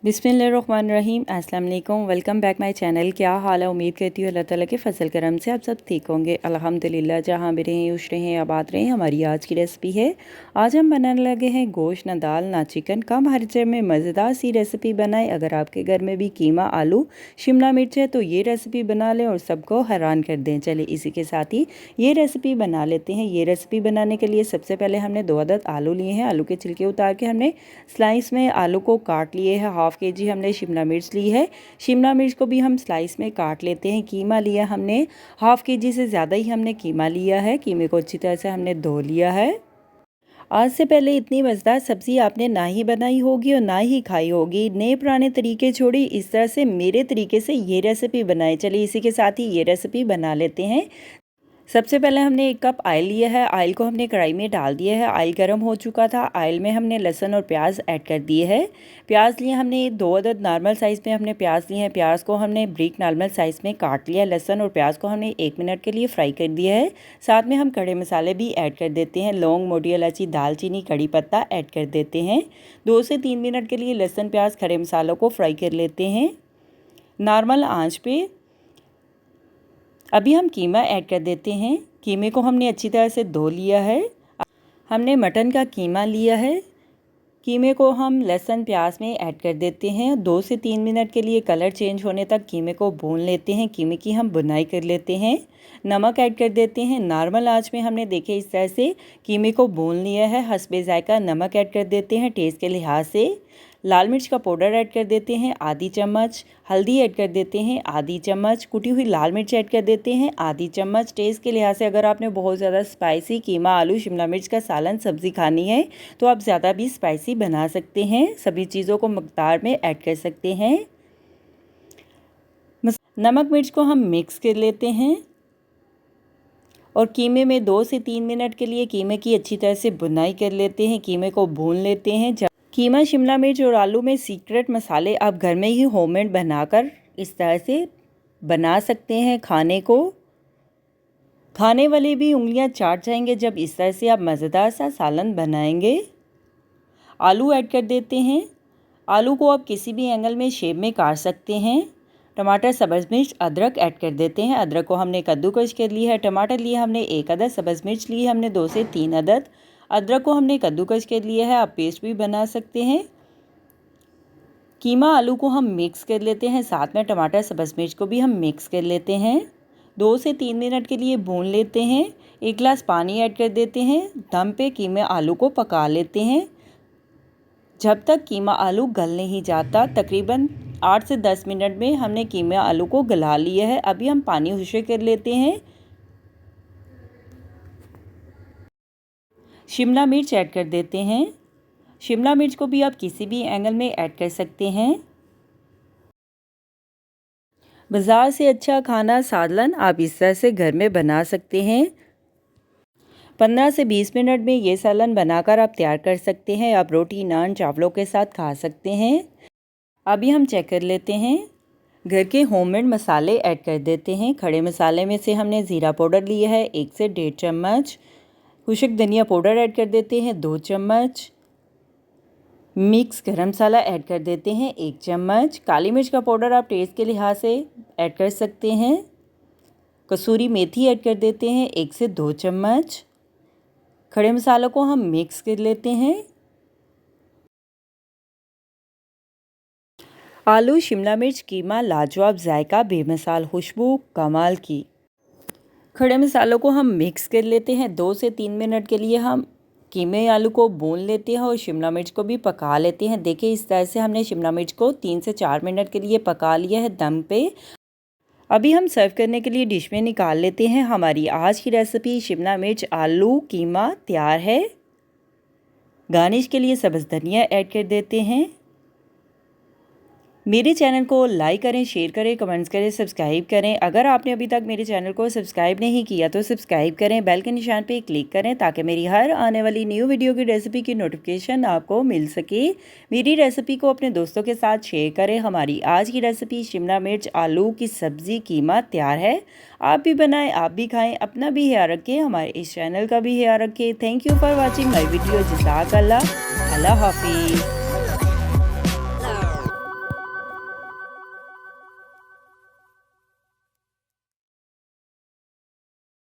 बिस्मिल्लाहिर्रहमानिर्रहीम। अस्सलाम वालेकुम। Welcome back my channel. क्या हाल है? उम्मीद करती हूँ अल्लाह ताला के फजल करम से आप सब ठीक होंगे। अल्हम्दुलिल्लाह। जहाँ भी रहें खुश रहें आबाद रहें। हमारी आज की रेसिपी है, आज हम बनाने लगे हैं गोश्त ना दाल ना चिकन, कम खर्चे में मज़ेदार सी रेसिपी बनाएं। अगर आपके घर में भी कीमा आलू शिमला मिर्च है तो ये रेसिपी बना लें और सबको हैरान कर दें। चलिए इसी के साथ ही ये रेसिपी बना लेते हैं। ये रेसिपी बनाने के लिए सबसे पहले हमने 2 अदद आलू लिए हैं। आलू के छिलके उतार के हमने स्लाइस में आलू को काट लिए है। हाफ़ केजी हमने शिमला मिर्च ली है। शिमला मिर्च को भी हम स्लाइस में काट लेते हैं। कीमा लिया हमने हाफ़ केजी से ज़्यादा ही हमने कीमा लिया है। कीमे को अच्छी तरह से हमने धो लिया है। आज से पहले इतनी मज़ेदार सब्ज़ी आपने ना ही बनाई होगी और ना ही खाई होगी। नए पुराने तरीके छोड़ी इस तरह से मेरे तरीके से ये रेसिपी बनाएं। चलिए इसी के साथ ही ये रेसिपी बना लेते हैं। सबसे पहले हमने 1 कप ऑयल लिया है। ऑयल को हमने कढ़ाई में डाल दिया है। ऑयल गर्म हो चुका था। ऑयल में हमने लहसुन और प्याज ऐड कर दिए हैं। प्याज लिए हमने 2 अदद नॉर्मल साइज़ में हमने प्याज लिए हैं। प्याज को हमने ब्रिक नॉर्मल साइज़ में काट लिया। लहसुन और प्याज को हमने 1 मिनट के लिए फ्राई कर दिया है। साथ में हम खड़े मसाले भी ऐड कर देते हैं। लौंग, मोटी इलायची, दालचीनी, कड़ी पत्ता ऐड कर देते हैं। 2 से 3 मिनट के लिए लहसुन प्याज खड़े मसालों को फ्राई कर लेते हैं नॉर्मल आँच पे। अभी हम कीमा ऐड कर देते हैं। कीमे को हमने अच्छी तरह से धो लिया है। हमने मटन का कीमा लिया है। कीमे को हम लहसुन प्याज में ऐड कर देते हैं। 2 से 3 मिनट के लिए कलर चेंज होने तक कीमे को भून लेते हैं। कीमे की हम भुनाई कर लेते हैं। नमक ऐड कर देते हैं। नॉर्मल आंच में हमने देखे इस तरह से कीमे को भून लिया है। हस्बे जायका नमक ऐड कर देते हैं टेस्ट के लिहाज से। लाल मिर्च का पाउडर ऐड कर देते हैं आधी चम्मच। हल्दी ऐड कर देते हैं आधी चम्मच। कुटी हुई लाल मिर्च ऐड कर देते हैं आधी चम्मच। टेस्ट के लिहाज से अगर आपने बहुत ज़्यादा स्पाइसी कीमा आलू शिमला मिर्च का सालन सब्ज़ी खानी है तो आप ज़्यादा भी स्पाइसी बना सकते हैं। सभी चीज़ों को मकदार में ऐड कर सकते हैं। नमक मिर्च को हम मिक्स कर लेते हैं और कीमे में 2 से 3 मिनट के लिए कीमे की अच्छी तरह से भुनाई कर लेते हैं। कीमे को भून लेते हैं। कीमा शिमला मिर्च और आलू में सीक्रेट मसाले आप घर में ही होममेड बनाकर इस तरह से बना सकते हैं। खाने को खाने वाले भी उंगलियां चाट जाएंगे जब इस तरह से आप मज़ेदार सा सालन बनाएंगे। आलू ऐड कर देते हैं। आलू को आप किसी भी एंगल में शेप में काट सकते हैं। टमाटर, सब्ज़ मिर्च, अदरक ऐड कर देते हैं। अदरक को हमने कद्दूकस कर लिया है। टमाटर लिए हमने 1 अदद। सब्ज़ मिर्च लिए हमने 2 से 3 अदद। अदरक को हमने कद्दूकस कर लिया है। आप पेस्ट भी बना सकते हैं। कीमा आलू को हम मिक्स कर लेते हैं। साथ में टमाटर, सब्ज़ मिर्च को भी हम मिक्स कर लेते हैं। 2 से 3 मिनट के लिए भून लेते हैं। 1 गिलास पानी ऐड कर देते हैं। दम पे कीमे आलू को पका लेते हैं जब तक कीमा आलू गल नहीं जाता। तकरीबन 8 से 10 मिनट में हमने कीमा आलू को गला लिया है। अभी हम पानी हुशे कर लेते हैं। शिमला मिर्च ऐड कर देते हैं। शिमला मिर्च को भी आप किसी भी एंगल में ऐड कर सकते हैं। बाज़ार से अच्छा खाना सालन आप इस तरह से घर में बना सकते हैं। 15 से 20 मिनट में ये सालन बनाकर आप तैयार कर सकते हैं। आप रोटी, नान, चावलों के साथ खा सकते हैं। अभी हम चेक कर लेते हैं। घर के होममेड मसाले ऐड कर देते हैं। खड़े मसाले में से हमने ज़ीरा पाउडर लिया है 1 से 1.5 चम्मच। खुश्क धनिया पाउडर ऐड कर देते हैं 2 चम्मच। मिक्स गरम मसाला ऐड कर देते हैं 1 चम्मच। काली मिर्च का पाउडर आप टेस्ट के लिहाज से ऐड कर सकते हैं। कसूरी मेथी ऐड कर देते हैं 1 से 2 चम्मच। खड़े मसालों को हम मिक्स कर लेते हैं। आलू शिमला मिर्च कीमा लाजवाब जायका, बेमिसाल खुशबू कमाल की। खड़े मसालों को हम मिक्स कर लेते हैं। 2 से 3 मिनट के लिए हम कीमे आलू को भून लेते हैं और शिमला मिर्च को भी पका लेते हैं। देखिए इस तरह से हमने शिमला मिर्च को 3 से 4 मिनट के लिए पका लिया है दम पे। अभी हम सर्व करने के लिए डिश में निकाल लेते हैं। हमारी आज की रेसिपी शिमला मिर्च आलू कीमा तैयार है। गार्निश के लिए सब्ज़ धनिया ऐड कर देते हैं। मेरे चैनल को लाइक करें, शेयर करें, कमेंट्स करें, सब्सक्राइब करें। अगर आपने अभी तक मेरे चैनल को सब्सक्राइब नहीं किया तो सब्सक्राइब करें। बेल के निशान पे क्लिक करें ताकि मेरी हर आने वाली न्यू वीडियो की रेसिपी की नोटिफिकेशन आपको मिल सके। मेरी रेसिपी को अपने दोस्तों के साथ शेयर करें। हमारी आज की रेसिपी शिमला मिर्च आलू की सब्ज़ी कीमा तैयार है। आप भी बनाएं, आप भी खाएं, अपना भी ख्याल रखें, हमारे इस चैनल का भी ख्याल रखें। Thank you for watching my video. जज़ाकल्लाह। अल्लाह हाफिज़।